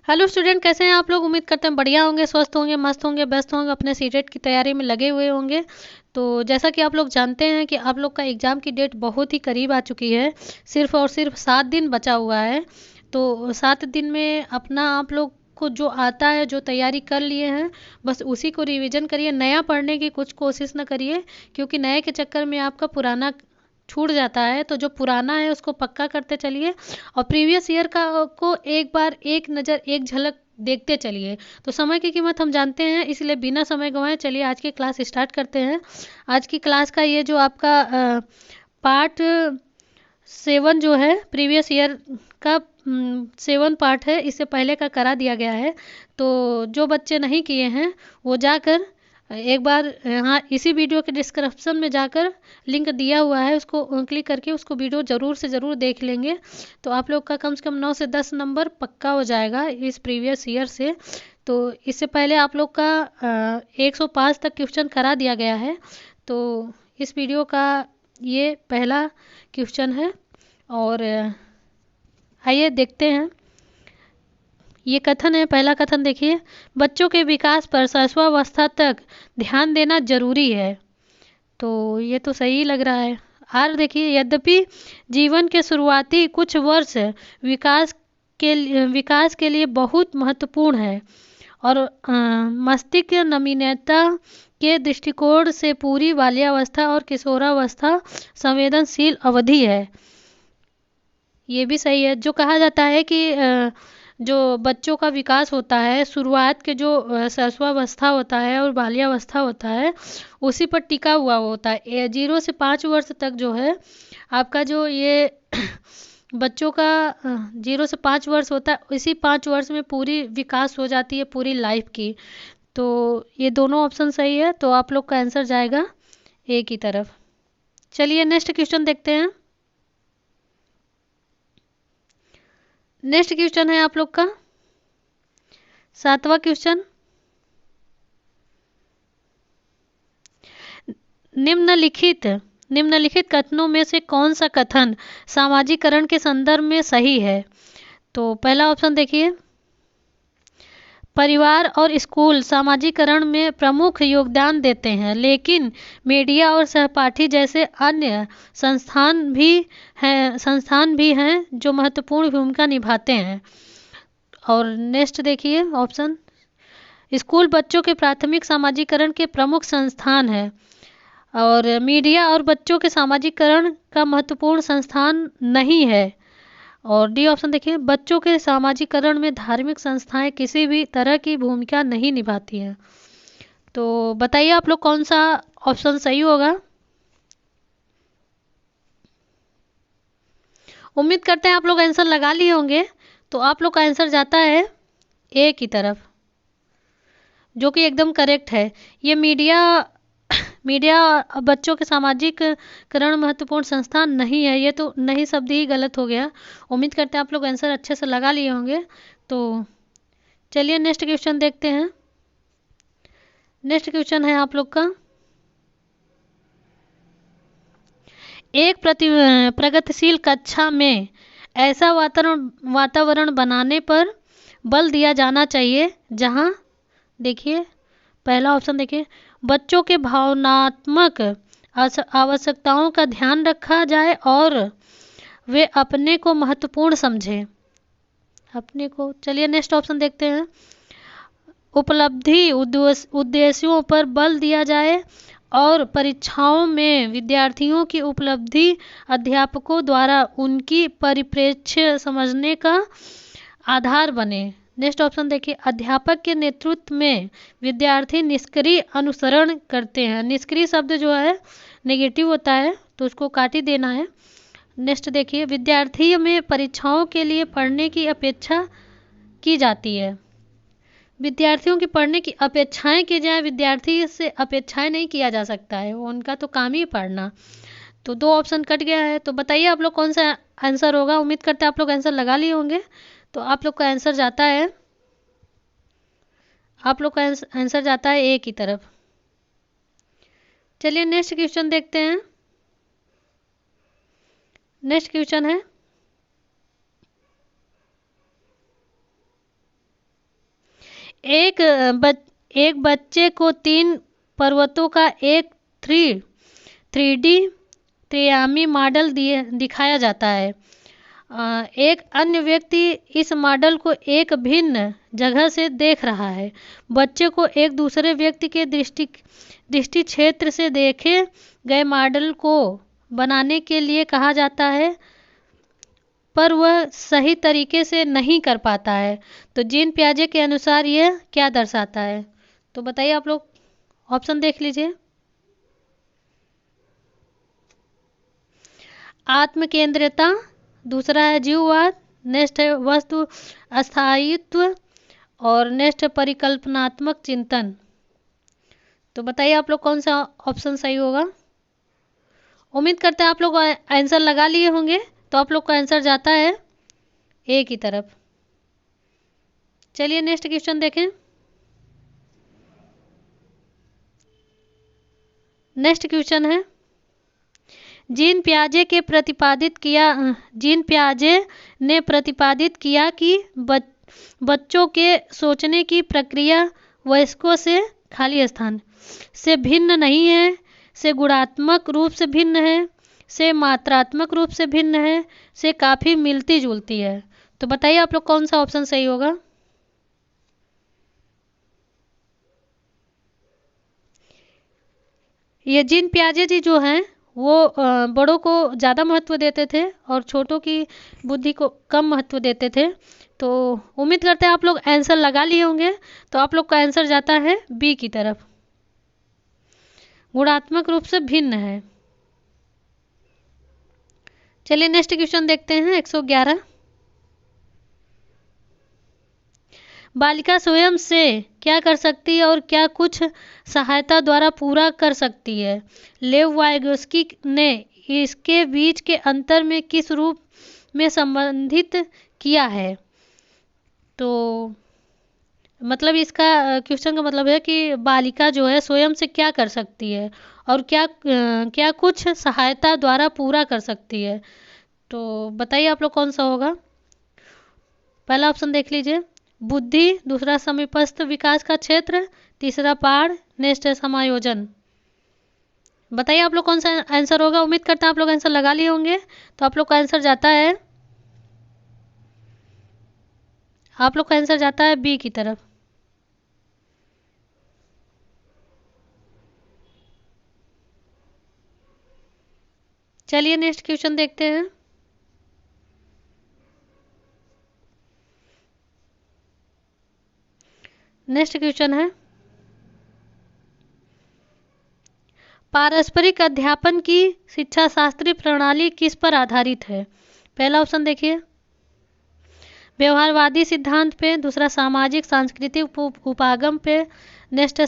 Hello student, कैसे हैं आप लोग। उम्मीद करते हैं बढ़िया होंगे, स्वस्थ होंगे, मस्त होंगे, व्यस्त होंगे, अपने सीटेट की तैयारी में लगे हुए होंगे। तो जैसा कि आप लोग जानते हैं कि आप लोग का एग्ज़ाम की डेट बहुत ही करीब आ चुकी है। सिर्फ और सिर्फ 7 दिन बचा हुआ है। तो 7 दिन में अपना आप लोग को जो आता है, जो तैयारी कर लिए हैं, बस उसी को रिवीजन करिए। नया पढ़ने की कुछ कोशिश ना करिए, क्योंकि नए के चक्कर में आपका पुराना छूट जाता है। तो जो पुराना है उसको पक्का करते चलिए, और प्रीवियस ईयर का को एक बार एक नज़र एक झलक देखते चलिए। तो समय की कीमत हम जानते हैं, इसलिए बिना समय गंवाए चलिए आज की क्लास स्टार्ट करते हैं। आज की क्लास का ये जो आपका पार्ट 7 जो है, प्रीवियस ईयर का 7 पार्ट है, इससे पहले का करा दिया गया है। तो जो बच्चे नहीं किए हैं वो जाकर एक बार यहाँ इसी वीडियो के डिस्क्रिप्शन में जाकर लिंक दिया हुआ है, उसको क्लिक करके उसको वीडियो ज़रूर से ज़रूर देख लेंगे। तो आप लोग का कम से कम 9 से 10 नंबर पक्का हो जाएगा इस प्रीवियस ईयर से। तो इससे पहले आप लोग का 105 तक क्वेश्चन करा दिया गया है। तो इस वीडियो का ये पहला क्वेश्चन है, और आइए देखते हैं। ये कथन है, पहला कथन देखिए। बच्चों के विकास पर शैशवावस्था तक ध्यान देना जरूरी है। तो ये तो सही लग रहा है। आर देखिए, यद्यपि जीवन के शुरुआती कुछ वर्ष विकास के लिए बहुत महत्वपूर्ण है, और मस्तिष्क नवीनता के दृष्टिकोण से पूरी बाल्यावस्था और किशोरावस्था संवेदनशील अवधि है। ये भी सही है। जो कहा जाता है कि जो बच्चों का विकास होता है, शुरुआत के जो शैशवावस्था होता है और बाल्यावस्था होता है, उसी पर टिका हुआ होता है। 0 से 5 वर्ष तक जो है आपका जो ये बच्चों का 0 से 5 वर्ष होता है, इसी 5 वर्ष में पूरी विकास हो जाती है पूरी लाइफ की। तो ये दोनों ऑप्शन सही है, तो आप लोग का आंसर जाएगा ए की तरफ। चलिए नेक्स्ट क्वेश्चन देखते हैं। नेक्स्ट क्वेश्चन है आप लोग का 7वां क्वेश्चन। निम्नलिखित कथनों में से कौन सा कथन सामाजिकरण के संदर्भ में सही है। तो पहला ऑप्शन देखिए। परिवार और स्कूल सामाजिकरण में प्रमुख योगदान देते हैं, लेकिन मीडिया और सहपाठी जैसे अन्य संस्थान भी हैं जो महत्वपूर्ण भूमिका निभाते हैं। और नेक्स्ट देखिए ऑप्शन। स्कूल बच्चों के प्राथमिक सामाजिकरण के प्रमुख संस्थान है, और मीडिया और बच्चों के सामाजिकरण का महत्वपूर्ण संस्थान नहीं है। और डी ऑप्शन देखिए, बच्चों के सामाजिकरण में धार्मिक संस्थाएं किसी भी तरह की भूमिका नहीं निभाती हैं। तो बताइए आप लोग कौन सा ऑप्शन सही होगा। उम्मीद करते हैं आप लोग आंसर लगा लिए होंगे। तो आप लोग का आंसर जाता है ए की तरफ, जो कि एकदम करेक्ट है। ये मीडिया बच्चों के सामाजिकरण महत्वपूर्ण संस्थान नहीं है। ये तो नहीं शब्द ही गलत हो गया। उम्मीद करते हैं आप लोग आंसर अच्छे से लगा लिए होंगे। तो चलिए नेक्स्ट क्वेश्चन देखते हैं। नेक्स्ट क्वेश्चन है आप लोग का, एक प्रगतिशील कक्षा में ऐसा वातावरण बनाने पर बल दिया जाना चाहिए जहां, देखिए पहला ऑप्शन देखिए, बच्चों के भावनात्मक आवश्यकताओं का ध्यान रखा जाए और वे अपने को महत्वपूर्ण समझें। अपने को, चलिए नेक्स्ट ऑप्शन देखते हैं। उपलब्धि उद्देश्यों पर बल दिया जाए और परीक्षाओं में विद्यार्थियों की उपलब्धि अध्यापकों द्वारा उनकी परिप्रेक्ष्य समझने का आधार बने। नेक्स्ट ऑप्शन देखिए, अध्यापक के नेतृत्व में विद्यार्थी निष्क्रिय अनुसरण करते हैं। निष्क्रिय शब्द जो है नेगेटिव होता है, तो उसको काट ही देना है। नेक्स्ट देखिए, विद्यार्थियों में परीक्षाओं के लिए पढ़ने की अपेक्षा की जाती है। विद्यार्थियों की पढ़ने की अपेक्षाएं की जाए, विद्यार्थी से अपेक्षाएं नहीं किया जा सकता है, उनका तो काम ही पढ़ना। तो 2 ऑप्शन कट गया है। तो बताइए आप लोग कौन सा आंसर होगा। उम्मीद करते हैं आप लोग आंसर लगा लिए होंगे। तो आप लोग का आंसर जाता है, आप लोग का आंसर जाता है ए की तरफ। चलिए नेक्स्ट क्वेश्चन देखते हैं। नेक्स्ट क्वेश्चन है, एक बच्चे को 3 पर्वतों का एक थ्री डी त्रिआयामी मॉडल दिखाया जाता है। एक अन्य व्यक्ति इस मॉडल को एक भिन्न जगह से देख रहा है। बच्चे को एक दूसरे व्यक्ति के दृष्टि क्षेत्र से देखे गए मॉडल को बनाने के लिए कहा जाता है, पर वह सही तरीके से नहीं कर पाता है। तो जीन पियाजे के अनुसार यह क्या दर्शाता है? तो बताइए आप लोग, ऑप्शन देख लीजिए। आत्मकेंद्रिता, दूसरा है जीववाद, नेक्स्ट है वस्तु अस्थायित्व, और नेक्स्ट है परिकल्पनात्मक चिंतन। तो बताइए आप लोग कौन सा ऑप्शन सही होगा। उम्मीद करते हैं आप लोग आंसर लगा लिए होंगे। तो आप लोग का आंसर जाता है ए की तरफ। चलिए नेक्स्ट क्वेश्चन देखें। नेक्स्ट क्वेश्चन है, जीन पियाजे ने प्रतिपादित किया कि बच्चों के सोचने की प्रक्रिया वयस्कों से खाली स्थान से भिन्न नहीं है, से गुणात्मक रूप से भिन्न है, से मात्रात्मक रूप से भिन्न है, से काफ़ी मिलती जुलती है। तो बताइए आप लोग कौन सा ऑप्शन सही होगा। ये जीन पियाजे जी जो हैं वो बड़ों को ज़्यादा महत्व देते थे और छोटों की बुद्धि को कम महत्व देते थे। तो उम्मीद करते हैं आप लोग आंसर लगा लिए होंगे। तो आप लोग का आंसर जाता है बी की तरफ, गुणात्मक रूप से भिन्न है। चलिए नेक्स्ट क्वेश्चन देखते हैं। 111, बालिका स्वयं से क्या कर सकती है और क्या कुछ सहायता द्वारा पूरा कर सकती है? लेव वाइगोस्की ने इसके बीच के अंतर में किस रूप में संबंधित किया है? तो मतलब इसका क्वेश्चन का मतलब है कि बालिका जो है स्वयं से क्या कर सकती है और क्या कुछ सहायता द्वारा पूरा कर सकती है। तो बताइए आप लोग कौन सा होगा। पहला ऑप्शन देख लीजिए, बुद्धि, दूसरा समीपस्थ विकास का क्षेत्र, तीसरा पाठ, नेक्स्ट है समायोजन। बताइए आप लोग कौन सा आंसर होगा। उम्मीद करता हैं आप लोग आंसर लगा लिए होंगे। तो आप लोग का आंसर जाता है बी की तरफ। चलिए नेक्स्ट क्वेश्चन देखते हैं। नेक्स्ट क्वेश्चन है, पारस्परिक अध्यापन की शिक्षा शास्त्रीय प्रणाली किस पर आधारित है? पहला ऑप्शन देखिए, व्यवहारवादी सिद्धांत पे, दूसरा सामाजिक सांस्कृतिक उपागम पे, नेक्स्ट है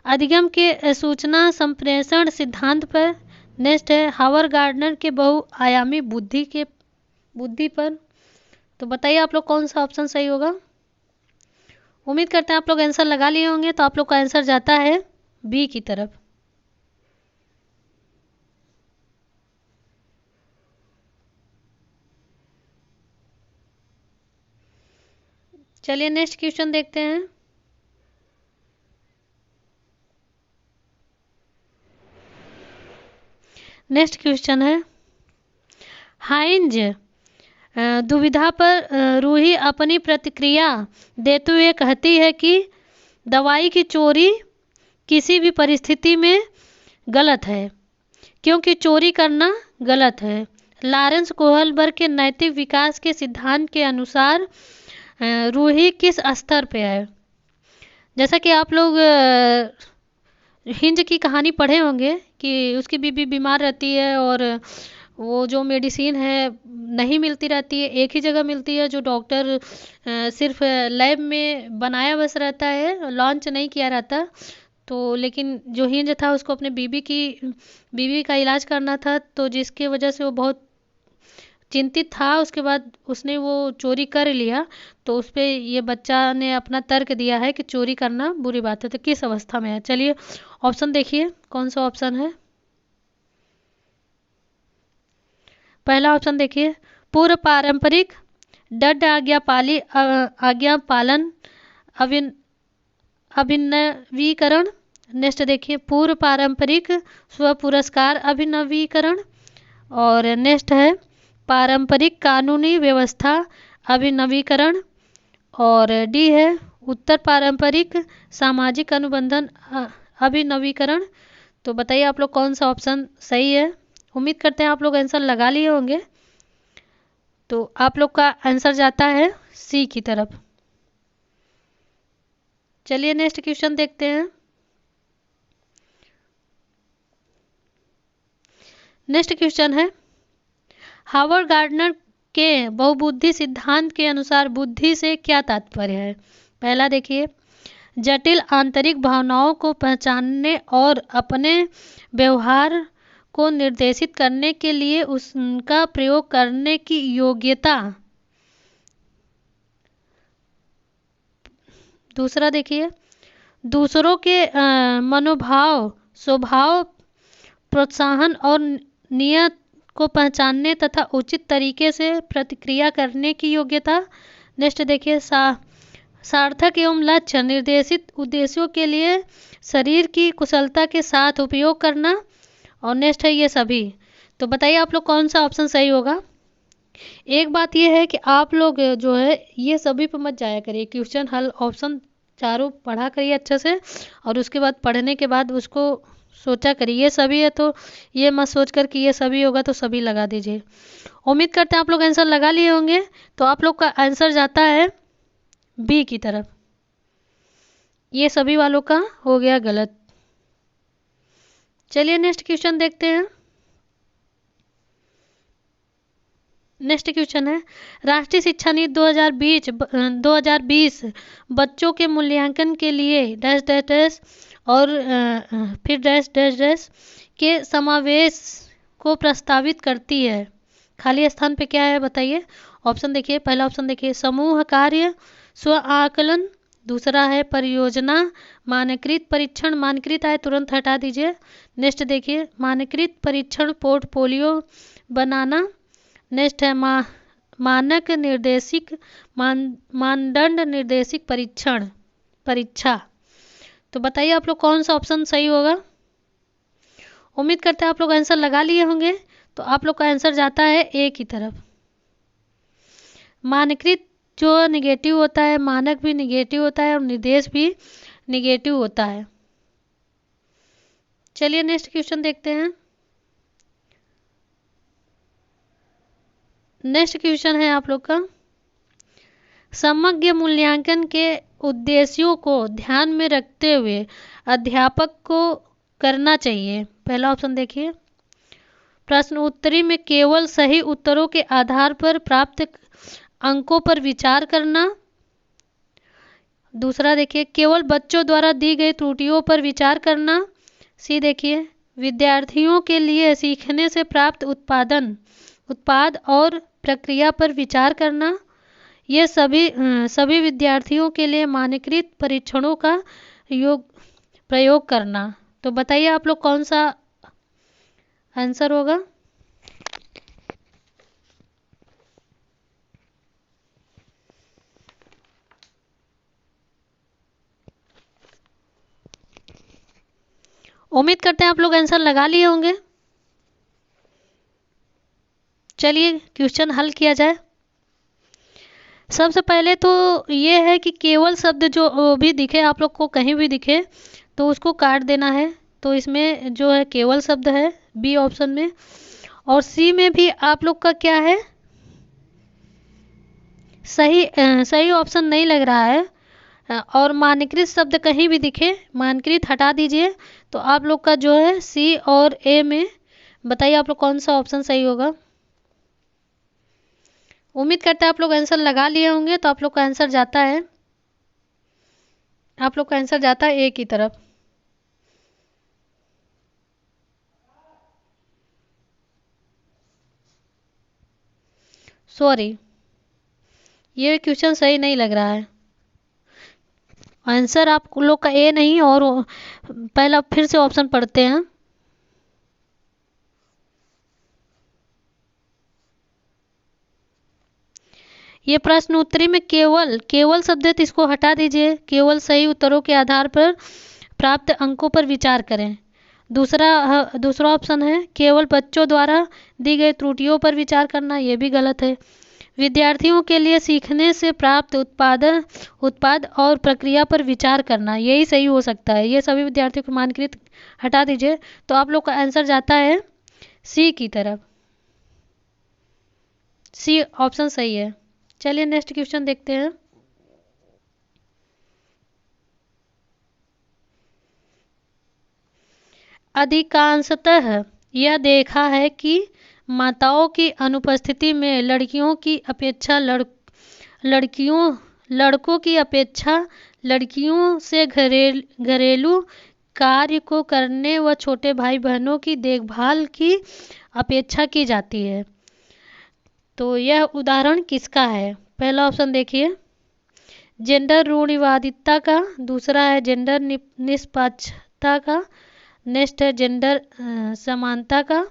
अधिगम के सूचना संप्रेषण सिद्धांत पर, नेक्स्ट है हावर्ड गार्डनर के बहुआयामी बुद्धि पर। तो बताइए आप लोग कौन सा ऑप्शन सही होगा। उम्मीद करते हैं आप लोग आंसर लगा लिए होंगे। तो आप लोग का आंसर जाता है बी की तरफ। चलिए नेक्स्ट क्वेश्चन देखते हैं। नेक्स्ट क्वेश्चन है, हाइंज दुविधा पर रूही अपनी प्रतिक्रिया देते हुए कहती है कि दवाई की चोरी किसी भी परिस्थिति में गलत है क्योंकि चोरी करना गलत है। लॉरेंस कोहलबर्ग के नैतिक विकास के सिद्धांत के अनुसार रूही किस स्तर पे है? जैसा कि आप लोग हिंज की कहानी पढ़े होंगे कि उसकी बीबी बीमार रहती है और वो जो मेडिसिन है नहीं मिलती रहती है, एक ही जगह मिलती है जो डॉक्टर सिर्फ लैब में बनाया बस रहता है, लॉन्च नहीं किया रहता। तो लेकिन जो हिंज था उसको अपने बीबी का इलाज करना था, तो जिसकी वजह से वो बहुत चिंतित था। उसके बाद उसने वो चोरी कर लिया। तो उस पर ये बच्चा ने अपना तर्क दिया है कि चोरी करना बुरी बात है। तो किस अवस्था में है? चलिए ऑप्शन देखिए कौन सा ऑप्शन है। पहला ऑप्शन देखिए, पूर्व पारंपरिक दृढ़ आज्ञा पालन, अभिनवीकरण। नेक्स्ट देखिए पूर्व पारंपरिक स्व पुरस्कार अभिनवीकरण। और नेक्स्ट है पारंपरिक कानूनी व्यवस्था अभिनवीकरण। और डी है उत्तर पारंपरिक सामाजिक अनुबंधन अभिनवीकरण। तो बताइए आप लोग कौन सा ऑप्शन सही है। उम्मीद करते हैं आप लोग आंसर लगा लिए होंगे। तो आप लोग का आंसर जाता है सी की तरफ। चलिए नेक्स्ट क्वेश्चन देखते हैं। नेक्स्ट क्वेश्चन है हावर्ड गार्डनर के बहुबुद्धि सिद्धांत के अनुसार बुद्धि से क्या तात्पर्य है। पहला देखिए जटिल आंतरिक भावनाओं को पहचानने और अपने व्यवहार को निर्देशित करने के लिए उसका प्रयोग करने की योग्यता। दूसरा देखिए दूसरों के मनोभाव स्वभाव प्रोत्साहन और नियत को पहचानने तथा उचित तरीके से प्रतिक्रिया करने की योग्यता। नेक्स्ट देखिए सार्थक एवं लक्ष्य निर्देशित उद्देश्यों के लिए शरीर की कुशलता के साथ उपयोग करना। और नेक्स्ट है ये सभी। तो बताइए आप लोग कौन सा ऑप्शन सही होगा। एक बात ये है कि आप लोग जो है ये सभी पर मत जाया करिए, क्वेश्चन हल ऑप्शन चारों पढ़ा करिए अच्छे से, और उसके बाद पढ़ने के बाद उसको सोचा करिए ये सभी है तो ये मत सोच कर कि ये सभी होगा तो सभी लगा दीजिए। उम्मीद करते हैं आप लोग आंसर लगा लिए होंगे। तो आप लोग का आंसर जाता है बी की तरफ। ये सभी वालों का हो गया गलत। चलिए नेक्स्ट क्वेश्चन देखते हैं। नेक्स्ट क्वेश्चन है राष्ट्रीय शिक्षा नीति 2020 बच्चों के मूल्यांकन के लिए डैश डैश डैश और फिर डैश डैश डैश के समावेश को प्रस्तावित करती है। खाली स्थान पे क्या है बताइए। ऑप्शन देखिए, पहला ऑप्शन देखिए समूह कार्य स्व आकलन, दूसरा है परियोजना मानकीकृत परीक्षण, मानकीकृत आए तुरंत हटा दीजिए। नेक्स्ट देखिए मानकीकृत परीक्षण पोर्टफोलियो बनाना। नेक्स्ट है मानक निर्देशिक मानदंड निर्देशिक परीक्षा। तो बताइए आप लोग कौन सा ऑप्शन सही होगा। उम्मीद करते हैं आप लोग आंसर लगा लिए होंगे। तो आप लोग का आंसर जाता है ए की तरफ। मानकीकृत जो निगेटिव होता है, मानक भी निगेटिव होता है और निर्देश भी निगेटिव होता है। चलिए नेक्स्ट क्वेश्चन देखते हैं। नेक्स्ट क्वेश्चन है आप लोग का समग्र मूल्यांकन के उद्देश्यों को ध्यान में रखते हुए अध्यापक को करना चाहिए। पहला ऑप्शन देखिए प्रश्न उत्तरी में केवल सही उत्तरों के आधार पर प्राप्त अंकों पर विचार करना। दूसरा देखिए केवल बच्चों द्वारा दी गई त्रुटियों पर विचार करना। सी देखिए विद्यार्थियों के लिए सीखने से प्राप्त उत्पाद और प्रक्रिया पर विचार करना। ये सभी विद्यार्थियों के लिए मानकीकृत परीक्षणों का प्रयोग करना। तो बताइए आप लोग कौन सा आंसर होगा। उम्मीद करते हैं आप लोग आंसर लगा लिए होंगे। चलिए क्वेश्चन हल किया जाए। सबसे पहले तो ये है कि केवल शब्द जो भी दिखे आप लोग को कहीं भी दिखे तो उसको काट देना है। तो इसमें जो है केवल शब्द है बी ऑप्शन में, और सी में भी आप लोग का क्या है सही ऑप्शन नहीं लग रहा है। और मानकीकृत शब्द कहीं भी दिखे मानकीकृत हटा दीजिए। तो आप लोग का जो है सी और ए में बताइए आप लोग कौन सा ऑप्शन सही होगा। उम्मीद करते हैं आप लोग आंसर लगा लिए होंगे। तो आप लोग का आंसर जाता है ए की तरफ। सॉरी ये क्वेश्चन सही नहीं लग रहा है। आंसर आप लोग का ए नहीं और पहला फिर से ऑप्शन पढ़ते हैं। ये प्रश्न उत्तरी में केवल केवल शब्द है तो इसको हटा दीजिए। केवल सही उत्तरों के आधार पर प्राप्त अंकों पर विचार करें। दूसरा ऑप्शन है केवल बच्चों द्वारा दी गई त्रुटियों पर विचार करना, ये भी गलत है। विद्यार्थियों के लिए सीखने से प्राप्त उत्पाद और प्रक्रिया पर विचार करना, यही सही हो सकता है। ये सभी विद्यार्थियों को मानकृत हटा दीजिए, तो आप लोग का आंसर जाता है सी की तरफ। सी ऑप्शन सही है। चलिए नेक्स्ट क्वेश्चन देखते हैं। अधिकांशतः यह देखा है कि माताओं की अनुपस्थिति में लड़कियों की अपेक्षा लड़कों की अपेक्षा लड़कियों से घरेलू कार्य को करने व छोटे भाई बहनों की देखभाल की अपेक्षा की जाती है। तो यह उदाहरण किसका है? पहला ऑप्शन देखिए, जेंडर रूढ़िवादिता का। दूसरा है जेंडर निष्पक्षता का। नेक्स्ट है जेंडर समानता का।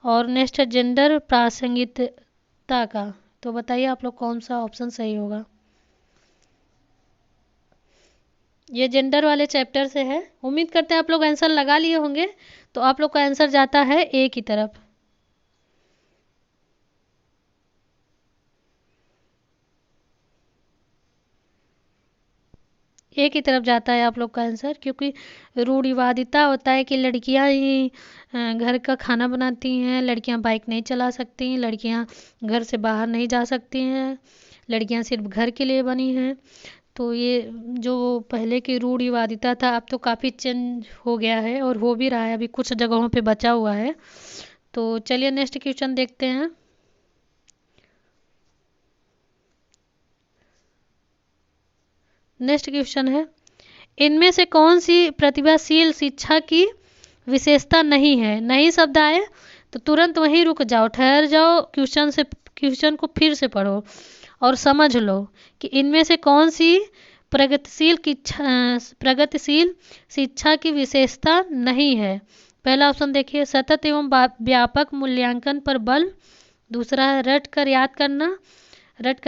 और नेक्स्ट है जेंडर प्रासंगिकता का। तो बताइए आप लोग कौन सा ऑप्शन सही होगा। ये जेंडर वाले चैप्टर से है। उम्मीद करते हैं आप लोग आंसर लगा लिए होंगे। तो आप लोग का आंसर जाता है ए की तरफ। ए की तरफ जाता है आप लोग का आंसर, क्योंकि रूढ़िवादिता होता है कि लड़कियां ही घर का खाना बनाती हैं, लड़कियां बाइक नहीं चला सकती, लड़कियां घर से बाहर नहीं जा सकती हैं, लड़कियां सिर्फ घर के लिए बनी हैं। तो ये जो पहले की रूढ़िवादिता था अब तो काफ़ी चेंज हो गया है और हो भी रहा है, अभी कुछ जगहों पे बचा हुआ है। तो चलिए नेक्स्ट क्वेश्चन देखते हैं। नेक्स्ट क्वेश्चन है, इनमें से कौन सी प्रतिभाशील शिक्षा की विशेषता नहीं है? नहीं शब्द आए तो तुरंत वहीं रुक जाओ, ठहर जाओ, क्वेश्चन को फिर से पढ़ो और समझ लो कि इनमें से कौन सी प्रगतिशील शिक्षा की विशेषता नहीं है। पहला ऑप्शन देखिए, सतत एवं व्यापक मूल्यांकन पर बल। दूसरा है रट कर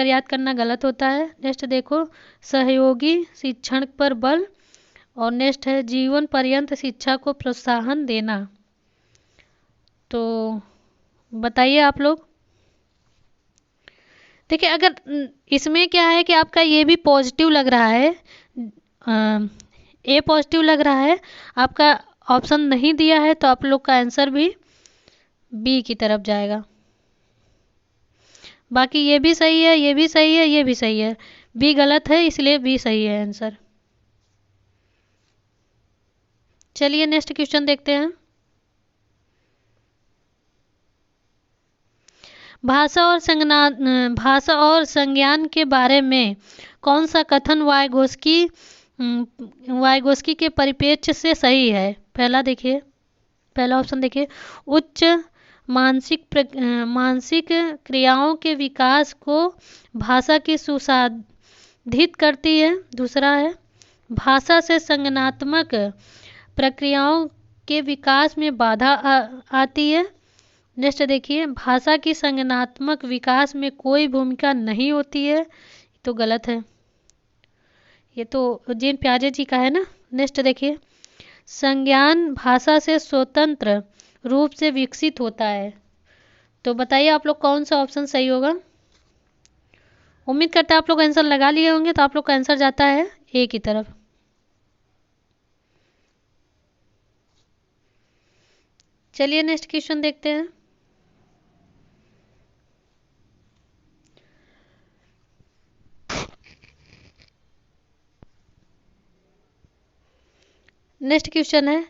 याद करना गलत होता है। नेक्स्ट देखो, सहयोगी शिक्षण पर बल। और नेक्स्ट है जीवन पर्यंत शिक्षा को प्रोत्साहन देना। तो बताइए आप लोग। देखिए, अगर इसमें क्या है कि आपका ये भी पॉजिटिव लग रहा है, ए पॉजिटिव लग रहा है, आपका ऑप्शन नहीं दिया है, तो आप लोग का आंसर भी बी की तरफ जाएगा। बाकी ये भी सही है, ये भी सही है, ये भी सही है। बी गलत है, इसलिए बी सही है आंसर। चलिए नेक्स्ट क्वेश्चन देखते हैं। भाषा और संज्ञान के बारे में कौन सा कथन वाइगोस्की के परिप्रेक्ष्य से सही है? पहला ऑप्शन देखिए, उच्च मानसिक क्रियाओं के विकास को भाषा की सुसाधित करती है। दूसरा है, भाषा से संज्ञानात्मक प्रक्रियाओं के विकास में बाधा आती है। नेक्स्ट देखिए, भाषा की संज्ञानात्मक विकास में कोई भूमिका नहीं होती है। तो गलत है, ये तो जीन प्याजे जी का है ना। नेक्स्ट देखिए, संज्ञान भाषा से स्वतंत्र रूप से विकसित होता है। तो बताइए आप लोग कौन सा ऑप्शन सही होगा। उम्मीद करता है आप लोग आंसर लगा लिए होंगे। तो आप लोग का आंसर जाता है ए की तरफ। चलिए नेक्स्ट क्वेश्चन देखते हैं। नेक्स्ट क्वेश्चन है,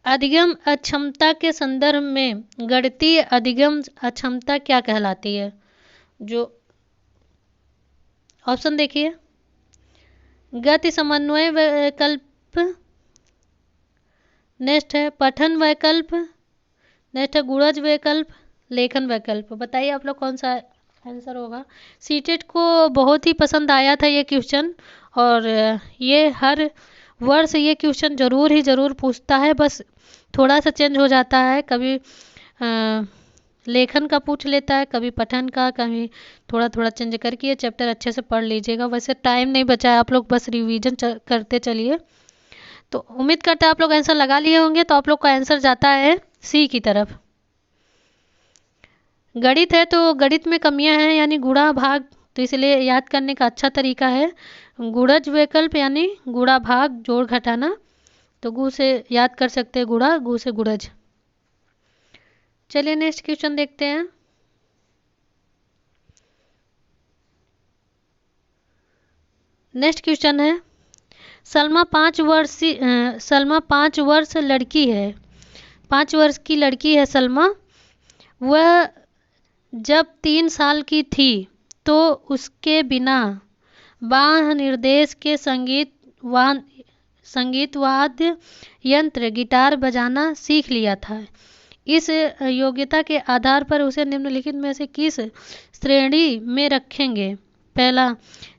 अधिगम अक्षमता के संदर्भ में गणितीय अधिगम अक्षमता क्या कहलाती है? जो ऑप्शन देखिए, गति समन्वय वैकल्प। नेक्स्ट है पठन वैकल्प। नेक्स्ट है गुणज वैकल्प, लेखन वैकल्प। बताइए आप लोग कौन सा आंसर होगा। सीटेट को बहुत ही पसंद आया था ये क्वेश्चन, और ये हर वर्ष ये क्वेश्चन जरूर पूछता है, बस थोड़ा सा चेंज हो जाता है। कभी लेखन का पूछ लेता है, कभी पठन का, कभी थोड़ा थोड़ा चेंज करके ये चैप्टर अच्छे से पढ़ लीजिएगा। वैसे टाइम नहीं बचा है, आप लोग बस रिवीजन करते चलिए। तो उम्मीद करते हैं आप लोग आंसर लगा लिए होंगे। तो आप लोग का आंसर जाता है सी की तरफ। गणित है तो गणित में कमियां हैं, यानी गुणा भाग, तो इसलिए याद करने का अच्छा तरीका है गुणज विकल्प, यानी गुणा भाग जोड़ घटाना। तो गु से याद कर सकते हैं गुणा, गु से गुणज। चलिए नेक्स्ट क्वेश्चन देखते हैं। नेक्स्ट क्वेश्चन है, सलमा 5 वर्ष लड़की है, 5 वर्ष की लड़की है सलमा। वह जब 3 साल की थी तो उसके बिना बाह्य निर्देश के संगीत वाद्य यंत्र गिटार बजाना सीख लिया था। इस योग्यता के आधार पर उसे निम्नलिखित में से किस श्रेणी में रखेंगे? पहला,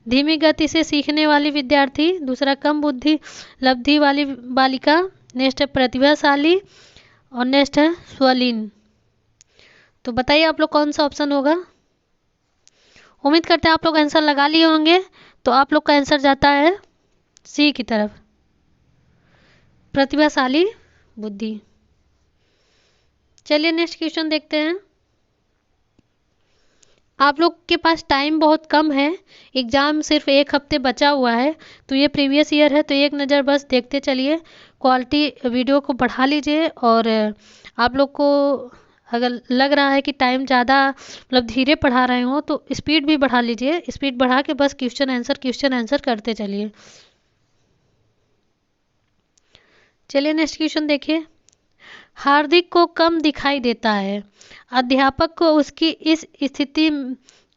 धीमी गति से सीखने वाली विद्यार्थी। दूसरा, कम बुद्धि लब्धि वाली बालिका। नेक्स्ट है प्रतिभाशाली, और नेक्स्ट है स्वलीन। तो बताइए आप लोग कौन सा ऑप्शन होगा। उम्मीद करते हैं आप लोग आंसर लगा लिए होंगे। तो आप लोग का आंसर जाता है सी की तरफ, प्रतिभाशाली बुद्धि। चलिए नेक्स्ट क्वेश्चन देखते हैं। आप लोग के पास टाइम बहुत कम है, एग्ज़ाम सिर्फ 1 हफ्ते बचा हुआ है। तो ये प्रीवियस ईयर है, तो एक नज़र बस देखते चलिए। क्वालिटी वीडियो को बढ़ा लीजिए, और आप लोग को अगर लग रहा है कि टाइम ज़्यादा मतलब धीरे पढ़ा रहे हो तो स्पीड भी बढ़ा लीजिए। स्पीड बढ़ा के बस क्वेश्चन आंसर करते चलिए। चलिए नेक्स्ट क्वेश्चन देखिए। हार्दिक को कम दिखाई देता है, अध्यापक को उसकी इस स्थिति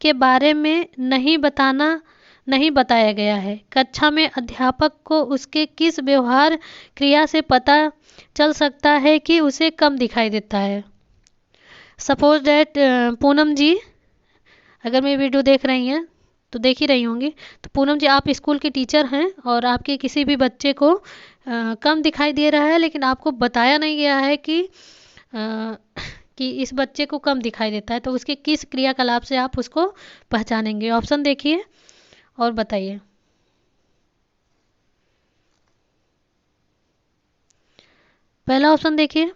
के बारे में नहीं बताया गया है। कक्षा में अध्यापक को उसके किस व्यवहार क्रिया से पता चल सकता है कि उसे कम दिखाई देता है? सपोज दैट पूनम जी, अगर मेरी वीडियो देख रही हैं तो देख ही रही होंगी। तो पूनम जी, आप स्कूल के टीचर हैं और आपके किसी भी बच्चे को कम दिखाई दे रहा है, लेकिन आपको बताया नहीं गया है कि इस बच्चे को कम दिखाई देता है। तो उसके किस क्रियाकलाप से आप उसको पहचानेंगे? ऑप्शन देखिए और बताइए। पहला ऑप्शन देखिए,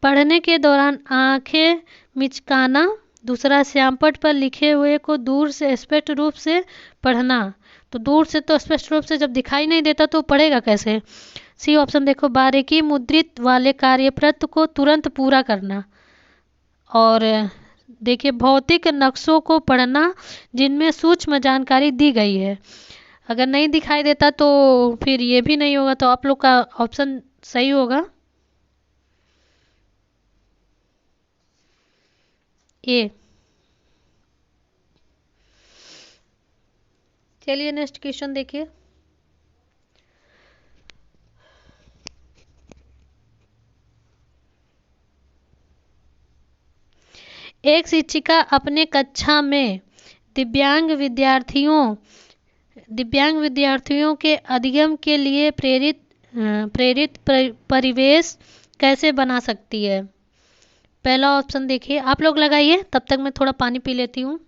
पढ़ने के दौरान आंखें मिचकाना। दूसरा, श्यामपट्ट पर लिखे हुए को दूर से स्पष्ट रूप से पढ़ना। तो दूर से तो स्पष्ट रूप से जब दिखाई नहीं देता तो पढ़ेगा कैसे? सी ऑप्शन देखो, बारीकी मुद्रित वाले कार्यप्रत को तुरंत पूरा करना। और देखिए, भौतिक नक्शों को पढ़ना जिनमें सूक्ष्म जानकारी दी गई है। अगर नहीं दिखाई देता तो फिर ये भी नहीं होगा। तो आप लोग का ऑप्शन सही होगा ए। चलिए नेक्स्ट क्वेश्चन देखिए। एक शिक्षिका अपने कक्षा में दिव्यांग विद्यार्थियों के अध्ययन के लिए प्रेरित परिवेश कैसे बना सकती है? पहला ऑप्शन देखिए, आप लोग लगाइए, तब तक मैं थोड़ा पानी पी लेती हूँ।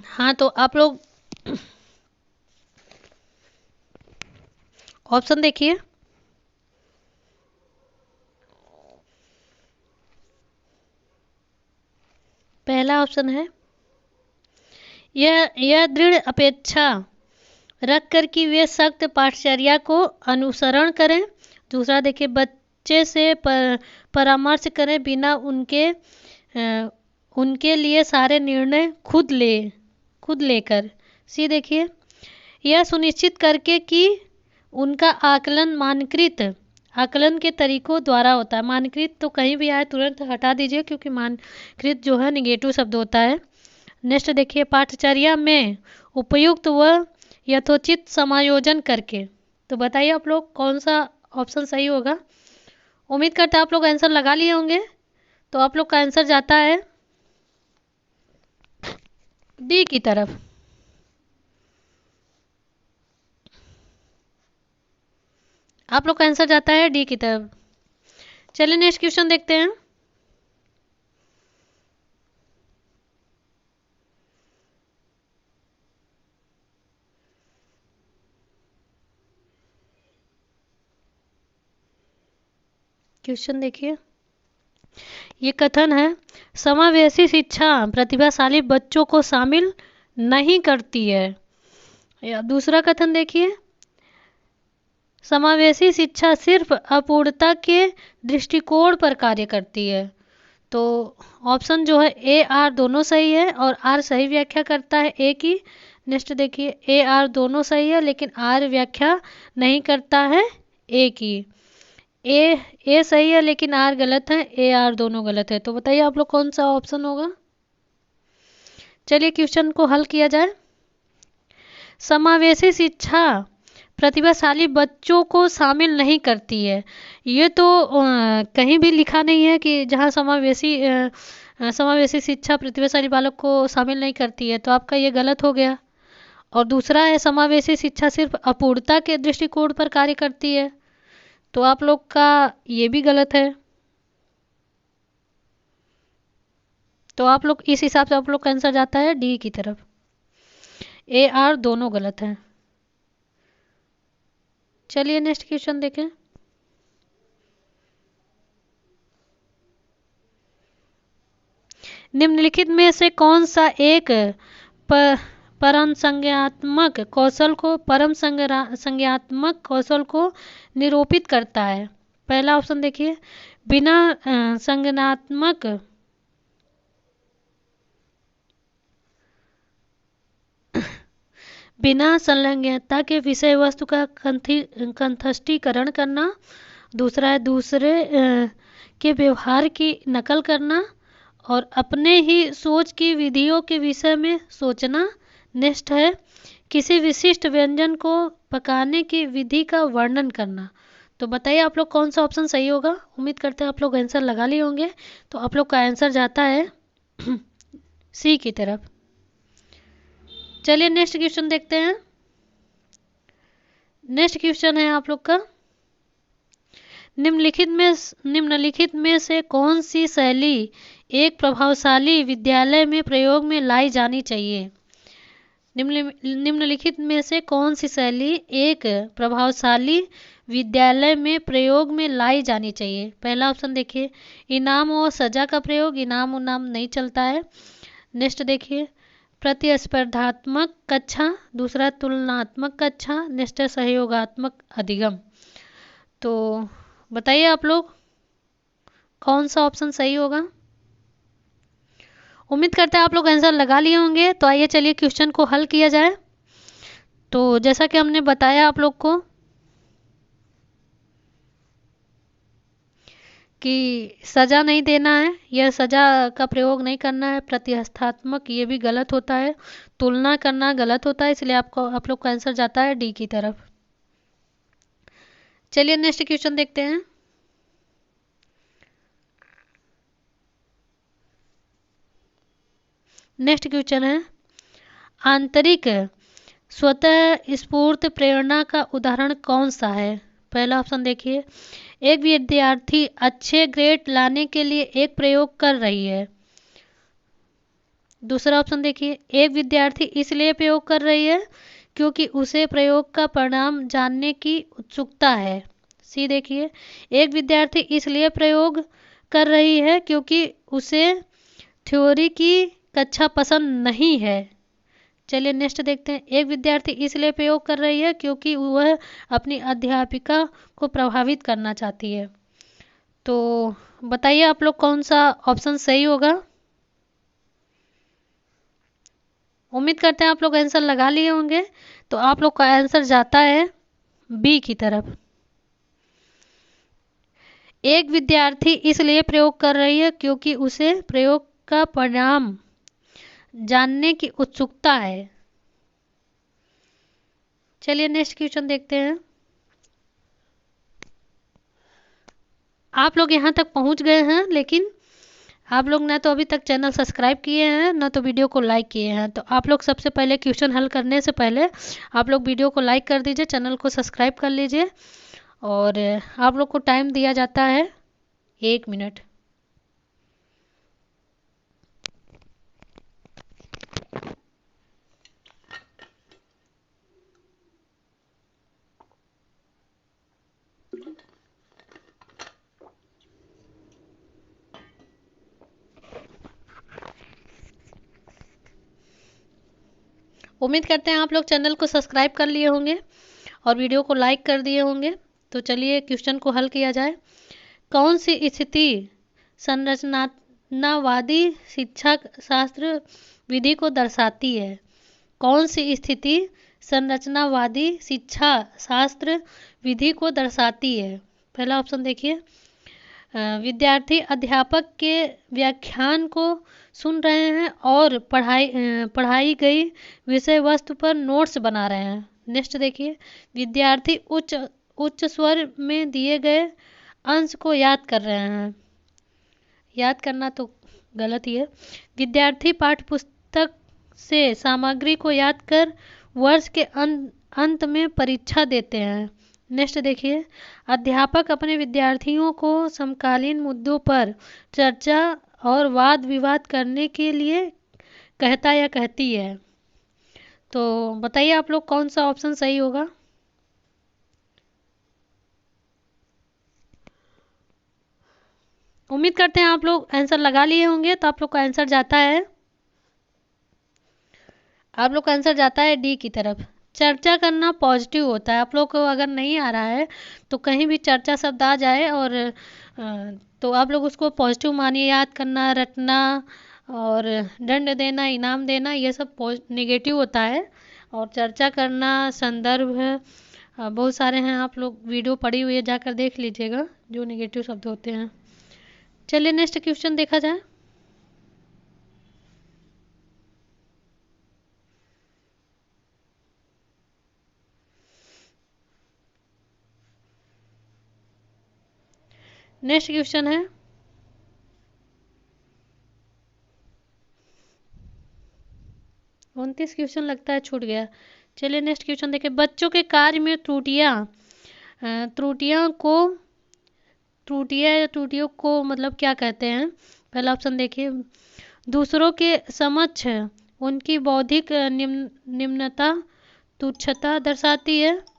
हाँ, तो आप लोग ऑप्शन देखिए। पहला ऑप्शन है, यह दृढ़ अपेक्षा रखकर कि वे सख्त पाठचर्या को अनुसरण करें। दूसरा देखिए, बच्चे से परामर्श करें बिना उनके लिए सारे निर्णय खुद लेकर। सी देखिए, यह सुनिश्चित करके कि उनका आकलन मानकृत आकलन के तरीकों द्वारा होता है। मानकृत तो कहीं भी आए तुरंत हटा दीजिए, क्योंकि मानकृत जो है निगेटिव शब्द होता है। नेक्स्ट देखिए, पाठचर्या में उपयुक्त व यथोचित समायोजन करके। तो बताइए आप लोग कौन सा ऑप्शन सही होगा। उम्मीद करते हैं आप लोग आंसर लगा लिए होंगे। तो आप लोग का आंसर जाता है डी की तरफ। आप लोग का आंसर जाता है डी की तरफ। चलिए नेक्स्ट क्वेश्चन देखते हैं। क्वेश्चन देखिए, ये कथन है, समावेशी शिक्षा प्रतिभाशाली बच्चों को शामिल नहीं करती है। या दूसरा कथन देखिए, समावेशी शिक्षा सिर्फ अपूर्णता के दृष्टिकोण पर कार्य करती है। तो ऑप्शन जो है ए आर दोनों सही है, और आर सही व्याख्या करता है ए की। नेक्स्ट देखिए, ए आर दोनों सही है लेकिन आर व्याख्या नहीं करता है ए की। ए सही है लेकिन आर गलत है, ए आर दोनों गलत है। तो बताइए आप लोग कौन सा ऑप्शन होगा। चलिए क्वेश्चन को हल किया जाए। समावेशी शिक्षा प्रतिभाशाली बच्चों को शामिल नहीं करती है। ये तो कहीं भी लिखा नहीं है कि जहाँ समावेशी शिक्षा प्रतिभाशाली बालक को शामिल नहीं करती है, तो आपका ये गलत हो गया। और दूसरा है, समावेशी शिक्षा सिर्फ अपूर्णता के दृष्टिकोण पर कार्य करती है, तो आप लोग का ये भी गलत है। तो आप लोग इस हिसाब से आप लोग का आंसर जाता है डी की तरफ। ए आर दोनों गलत हैं। चलिए नेक्स्ट क्वेश्चन देखें। निम्नलिखित में से कौन सा एक परम संज्ञात्मक कौशल को निरूपित करता है। पहला ऑप्शन देखिए, बिना संलग्नता के विषय वस्तु का कंठस्थीकरण करना। दूसरा है, दूसरे के व्यवहार की नकल करना और अपने ही सोच की विधियों के विषय में सोचना। नेक्स्ट है, किसी विशिष्ट व्यंजन को पकाने की विधि का वर्णन करना। तो बताइए आप लोग कौन सा ऑप्शन सही होगा। उम्मीद करते हैं आप लोग आंसर लगा लिए होंगे। तो आप लोग का आंसर जाता है सी की तरफ। चलिए नेक्स्ट क्वेश्चन देखते हैं। नेक्स्ट क्वेश्चन है आप लोग का, निम्नलिखित में से कौन सी शैली एक प्रभावशाली विद्यालय में प्रयोग में लाई जानी चाहिए। निम्नलिखित में से कौन सी शैली एक प्रभावशाली विद्यालय में प्रयोग में लाई जानी चाहिए। पहला ऑप्शन देखिए, इनाम और सजा का प्रयोग। इनाम उनाम नहीं चलता है। नेक्स्ट देखिए, प्रतिस्पर्धात्मक कक्षा। दूसरा, तुलनात्मक कक्षा। नेक्स्ट है, सहयोगात्मक अधिगम। तो बताइए आप लोग कौन सा ऑप्शन सही होगा। उम्मीद करते हैं आप लोग आंसर लगा लिए होंगे। तो आइए चलिए क्वेश्चन को हल किया जाए। तो जैसा कि हमने बताया आप लोग को कि सजा नहीं देना है, यह सजा का प्रयोग नहीं करना है। प्रतिहस्तात्मक ये भी गलत होता है। तुलना करना गलत होता है, इसलिए आप लोग का आंसर जाता है डी की तरफ। चलिए नेक्स्ट क्वेश्चन देखते हैं। नेक्स्ट क्वेश्चन है, आंतरिक स्वतः स्फूर्त प्रेरणा का उदाहरण कौन सा है। पहला ऑप्शन देखिए, एक विद्यार्थी अच्छे ग्रेड लाने के लिए एक प्रयोग कर रही है। दूसरा ऑप्शन देखिए, एक विद्यार्थी इसलिए प्रयोग कर रही है क्योंकि उसे प्रयोग का परिणाम जानने की उत्सुकता है। सी देखिए, एक विद्यार्थी इसलिए प्रयोग कर रही है क्योंकि उसे थ्योरी की कक्षा पसंद नहीं है। चलिए नेक्स्ट देखते हैं, एक विद्यार्थी इसलिए प्रयोग कर रही है क्योंकि वह अपनी अध्यापिका को प्रभावित करना चाहती है। तो बताइए आप लोग कौन सा ऑप्शन सही होगा। उम्मीद करते हैं आप लोग आंसर लगा लिए होंगे। तो आप लोग का आंसर जाता है बी की तरफ। एक विद्यार्थी इसलिए प्रयोग कर रही है क्योंकि उसे प्रयोग का परिणाम जानने की उत्सुकता है। चलिए नेक्स्ट क्वेश्चन देखते हैं। आप लोग यहाँ तक पहुँच गए हैं, लेकिन आप लोग ना तो अभी तक चैनल सब्सक्राइब किए हैं, ना तो वीडियो को लाइक किए हैं। तो आप लोग सबसे पहले क्वेश्चन हल करने से पहले आप लोग वीडियो को लाइक कर दीजिए, चैनल को सब्सक्राइब कर लीजिए। और आप लोग को टाइम दिया जाता है 1 मिनट। उम्मीद करते हैं आप लोग चैनल को सब्सक्राइब कर लिए होंगे और वीडियो को लाइक कर दिए होंगे। तो चलिए क्वेश्चन को हल किया जाए। कौन सी स्थिति संरचनावादी शिक्षा शास्त्र विधि को दर्शाती है? कौन सी स्थिति संरचनावादी शिक्षा शास्त्र विधि को दर्शाती है? पहला ऑप्शन देखिए, विद्यार्थी अध्यापक के व्याख्यान को सुन रहे हैं और पढ़ाई गई विषय वस्तु पर नोट्स बना रहे हैं। नेक्स्ट देखिए, विद्यार्थी उच्च स्वर में दिए गए अंश को याद कर रहे हैं। याद करना तो गलत ही है। विद्यार्थी पाठ्य पुस्तक से सामग्री को याद कर वर्ष के अंत में परीक्षा देते हैं। नेक्स्ट देखिए, अध्यापक अपने विद्यार्थियों को समकालीन मुद्दों पर चर्चा और वाद विवाद करने के लिए कहता या कहती है। तो बताइए आप लोग कौन सा ऑप्शन सही होगा। उम्मीद करते हैं आप लोग आंसर लगा लिए होंगे। तो आप लोग का आंसर जाता है, आप लोग का आंसर जाता है डी की तरफ। चर्चा करना पॉजिटिव होता है। आप लोग को अगर नहीं आ रहा है तो कहीं भी चर्चा शब्द आ जाए और तो आप लोग उसको पॉजिटिव मानिए। याद करना, रटना और दंड देना, इनाम देना, ये सब नेगेटिव होता है। और चर्चा करना, संदर्भ बहुत सारे हैं, आप लोग वीडियो पड़ी हुई है, जाकर देख लीजिएगा जो नेगेटिव शब्द होते हैं। चलिए नेक्स्ट क्वेश्चन देखा जाए। नेक्स्ट क्वेश्चन है, 29 क्वेश्चन लगता है छूट गया। चलिए नेक्स्ट क्वेश्चन देखिए। बच्चों के कार्य में त्रुटियों को मतलब क्या कहते हैं? पहला ऑप्शन देखिए, दूसरों के समक्ष उनकी बौद्धिक निम्नता, तुच्छता दर्शाती है।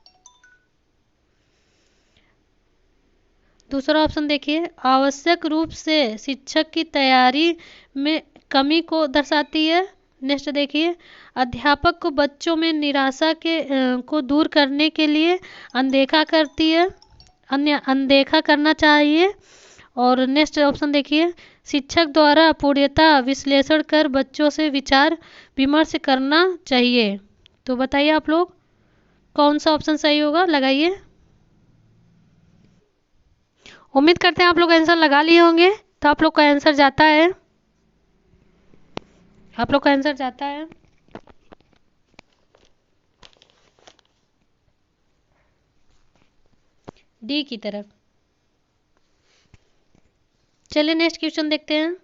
दूसरा ऑप्शन देखिए, आवश्यक रूप से शिक्षक की तैयारी में कमी को दर्शाती है। नेक्स्ट देखिए, अध्यापक को बच्चों में निराशा को दूर करने के लिए अनदेखा करना चाहिए। और नेक्स्ट ऑप्शन देखिए, शिक्षक द्वारा पूर्णतः विश्लेषण कर बच्चों से विचार विमर्श करना चाहिए। तो बताइए आप लोग कौन सा ऑप्शन सही होगा, लगाइए। उम्मीद करते हैं आप लोग आंसर लगा लिए होंगे। तो आप लोग का आंसर जाता है, आप लोग का आंसर जाता है डी की तरफ। चलिए नेक्स्ट क्वेश्चन देखते हैं।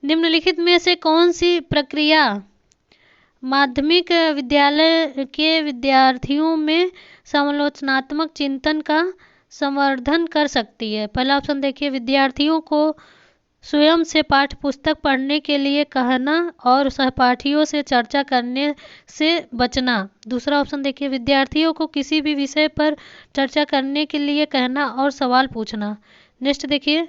निम्नलिखित में से कौन सी प्रक्रिया माध्यमिक विद्यालय के विद्यार्थियों में समालोचनात्मक चिंतन का संवर्धन कर सकती है? पहला ऑप्शन देखिए, विद्यार्थियों को स्वयं से पाठ्य पुस्तक पढ़ने के लिए कहना और सहपाठियों से चर्चा करने से बचना। दूसरा ऑप्शन देखिए, विद्यार्थियों को किसी भी विषय पर चर्चा करने के लिए कहना और सवाल पूछना। नेक्स्ट देखिए,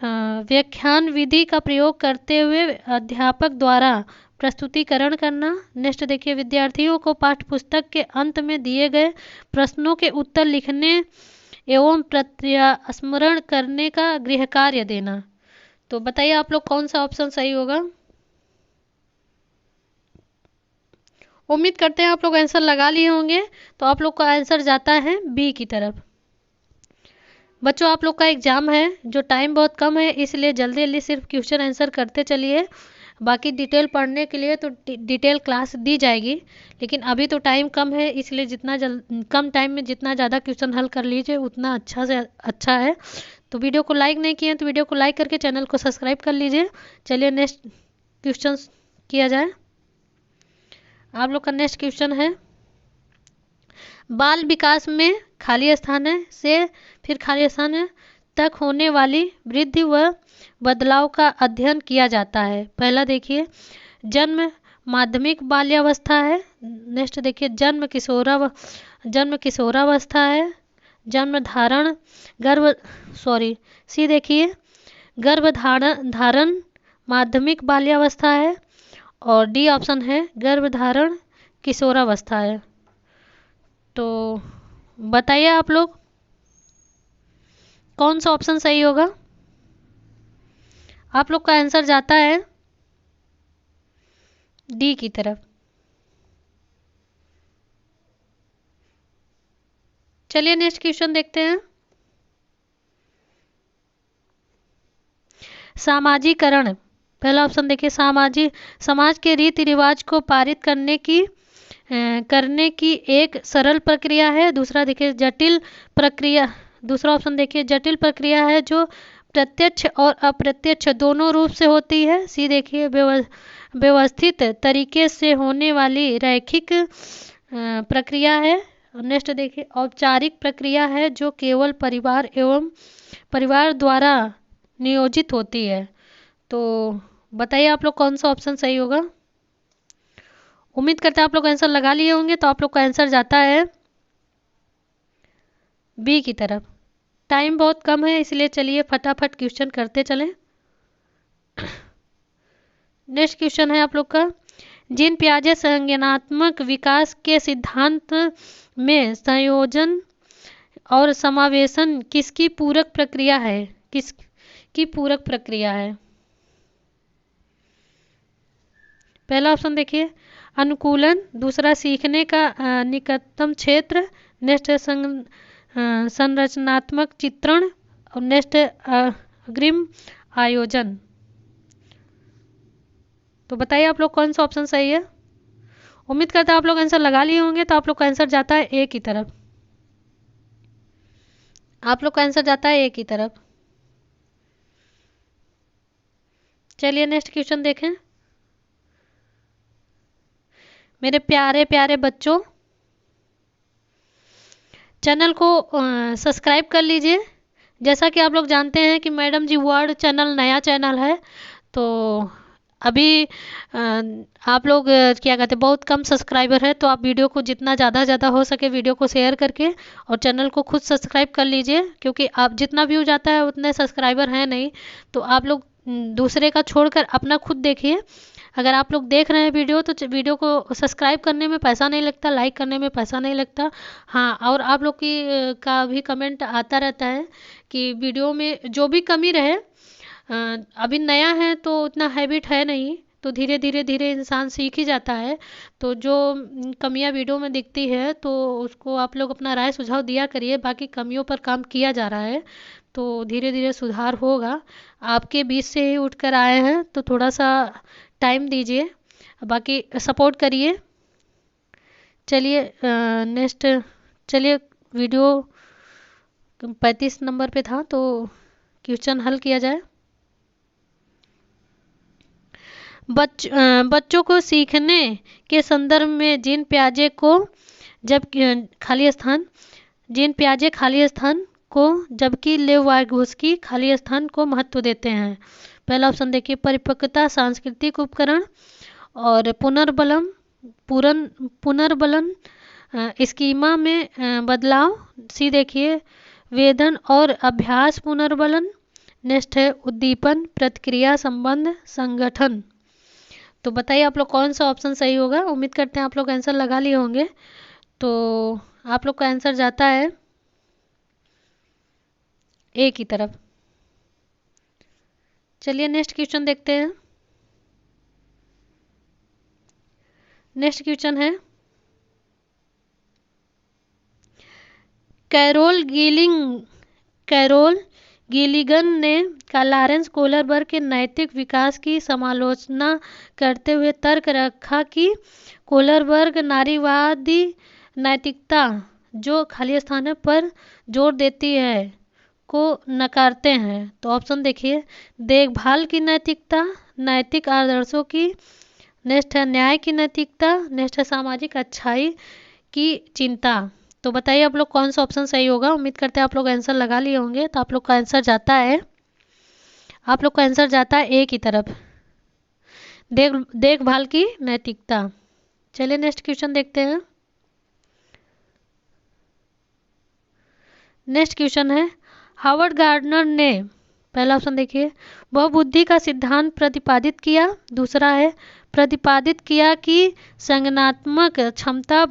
व्याख्यान विधि का प्रयोग करते हुए अध्यापक द्वारा प्रस्तुतिकरण करना। नेक्स्ट देखिए, विद्यार्थियों को पाठ्य पुस्तक के अंत में दिए गए प्रश्नों के उत्तर लिखने एवं प्रत्यास्मरण करने का गृह कार्य देना। तो बताइए आप लोग कौन सा ऑप्शन सही होगा। उम्मीद करते हैं आप लोग आंसर लगा लिए होंगे। तो आप लोग का आंसर जाता है बी की तरफ। बच्चों, आप लोग का एग्जाम है, जो टाइम बहुत कम है, इसलिए जल्दी जल्दी सिर्फ क्वेश्चन आंसर करते चलिए। बाकी डिटेल पढ़ने के लिए तो डिटेल क्लास दी जाएगी, लेकिन अभी तो टाइम कम है, इसलिए कम टाइम में जितना ज़्यादा क्वेश्चन हल कर लीजिए उतना अच्छा से अच्छा है। तो वीडियो को लाइक नहीं किए तो वीडियो को लाइक करके चैनल को सब्सक्राइब कर लीजिए। चलिए नेक्स्ट क्वेश्चन किया जाए। आप लोग का नेक्स्ट क्वेश्चन है, बाल विकास में खाली स्थान है से फिर खाली स्थान है तक होने वाली वृद्धि व बदलाव का अध्ययन किया जाता है। पहला देखिए, जन्म माध्यमिक बाल्यावस्था है। नेक्स्ट देखिए, जन्म किशोरावस्था है। जन्म धारण गर्भ सी देखिए, धारण माध्यमिक बाल्यावस्था है। और डी ऑप्शन है गर्भधारण किशोरावस्था है। तो बताइए आप लोग कौन सा ऑप्शन सही होगा। आप लोग का आंसर जाता है डी की तरफ। चलिए नेक्स्ट क्वेश्चन देखते हैं। सामाजिकरण, पहला ऑप्शन देखिए, समाज के रीति रिवाज को पारित करने की एक सरल प्रक्रिया है। दूसरा देखिए जटिल प्रक्रिया, दूसरा ऑप्शन देखिए जटिल प्रक्रिया है जो प्रत्यक्ष और अप्रत्यक्ष दोनों रूप से होती है। सी देखिए व्यवस्थित तरीके से होने वाली रैखिक प्रक्रिया है। नेक्स्ट देखिए औपचारिक प्रक्रिया है जो केवल परिवार द्वारा नियोजित होती है। तो बताइए आप लोग कौन सा ऑप्शन सही होगा। उम्मीद करते हैं आप लोग आंसर लगा लिए होंगे। तो आप लोग का आंसर जाता है बी की तरफ। टाइम बहुत कम है, इसलिए चलिए फटाफट क्वेश्चन करते चलें। नेक्स्ट क्वेश्चन है आप लोग का, जीन पियाजे संज्ञानात्मक विकास के सिद्धांत में संयोजन और समावेशन किसकी पूरक प्रक्रिया है। किसकी पूरक प्रक्रिया है। पहला ऑप्शन देखिए अनुकूलन, दूसरा सीखने का निकटतम क्षेत्र, नेक्स्ट संरचनात्मक चित्रण और नेक्स्ट अग्रिम आयोजन। तो बताइए आप लोग कौन सा ऑप्शन सही है। उम्मीद करता है आप लोग आंसर लगा लिए होंगे। तो आप लोग का आंसर जाता है ए की तरफ। आप लोग का आंसर जाता है ए की तरफ। चलिए नेक्स्ट क्वेश्चन देखें। मेरे प्यारे प्यारे बच्चों, चैनल को सब्सक्राइब कर लीजिए। जैसा कि आप लोग जानते हैं कि मैडम जी वर्ड चैनल नया चैनल है, तो अभी आप लोग क्या कहते हैं बहुत कम सब्सक्राइबर है। तो आप वीडियो को जितना ज़्यादा हो सके वीडियो को शेयर करके और चैनल को खुद सब्सक्राइब कर लीजिए, क्योंकि आप जितना व्यू जाता है उतने सब्सक्राइबर हैं नहीं। तो आप लोग दूसरे का छोड़कर अपना खुद देखिए। अगर आप लोग देख रहे हैं वीडियो तो वीडियो को सब्सक्राइब करने में पैसा नहीं लगता, लाइक करने में पैसा नहीं लगता। हाँ, और आप लोग की का भी कमेंट आता रहता है कि वीडियो में जो भी कमी रहे, अभी नया है तो उतना हैबिट है नहीं, तो धीरे इंसान सीख ही जाता है। तो जो कमियां वीडियो में दिखती है तो उसको आप लोग अपना राय सुझाव दिया करिए। बाकी कमियों पर काम किया जा रहा है, तो धीरे धीरे सुधार होगा। आपके बीच से ही उठकर आए हैं तो थोड़ा सा टाइम दीजिए, बाकी सपोर्ट करिए। चलिए नेक्स्ट, चलिए वीडियो 35 नंबर पे था, तो क्वेश्चन हल किया जाए। बच्चों को सीखने के संदर्भ में जीन पियाजे खाली स्थान को जबकि लेवागोस्की खाली स्थान को महत्व देते हैं। पहला ऑप्शन देखिए परिपक्वता सांस्कृतिक उपकरण और पुनर्बलन स्कीमा में बदलाव। सी देखिए वेदन और अभ्यास पुनर्बलन। नेक्स्ट है उद्दीपन प्रतिक्रिया संबंध संगठन। तो बताइए आप लोग कौन सा ऑप्शन सही होगा। उम्मीद करते हैं आप लोग आंसर लगा लिए होंगे। तो आप लोग का आंसर जाता है ए की तरफ। चलिए नेक्स्ट क्वेश्चन देखते हैं। नेक्स्ट क्वेश्चन है, कैरोल गिलिगन ने लॉरेंस कोहलरबर्ग के नैतिक विकास की समालोचना करते हुए तर्क रखा कि कोहलरबर्ग नारीवादी नैतिकता, जो खाली स्थान पर जोर देती है, को नकारते हैं। तो ऑप्शन देखिए, देखभाल की नैतिकता, नैतिक आदर्शों की, नेक्स्ट है न्याय की नैतिकता, नेक्स्ट है सामाजिक अच्छाई की चिंता। तो बताइए आप लोग कौन सा ऑप्शन सही होगा। उम्मीद करते हैं आप लोग आंसर लगा लिए होंगे। तो आप लोग का आंसर जाता है, ए की तरफ, देखभाल की नैतिकता। चलिए नेक्स्ट क्वेश्चन देखते हैं। नेक्स्ट क्वेश्चन है, हार्वर्ड गार्डनर ने, पहला ऑप्शन देखिए, बहुबुद्धि का सिद्धांत प्रतिपादित किया। दूसरा है, प्रतिपादित किया कि संज्ञानात्मक क्षमता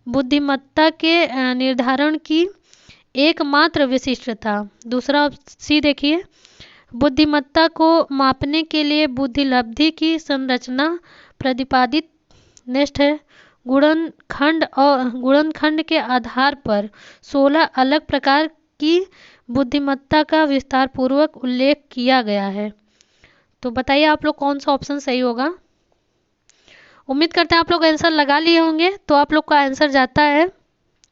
बुद्धिमत्ता के निर्धारण की एकमात्र विशिष्टता। दूसरा सी देखिए, बुद्धिमत्ता को मापने के लिए बुद्धिलब्धि की संरचना प्रतिपादित। नेक्स्ट है, गुणनखंड के आधार पर 16 अलग प्रकार की बुद्धिमत्ता का विस्तार पूर्वक उल्लेख किया गया है। तो बताइए आप लोग कौन सा ऑप्शन सही होगा। उम्मीद करते हैं आप लोग आंसर लगा लिए होंगे। तो आप लोग का आंसर जाता है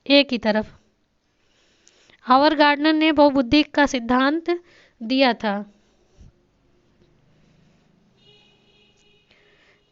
ए की तरफ, हार्वर्ड गार्डनर ने बहुबुद्धि का सिद्धांत दिया था।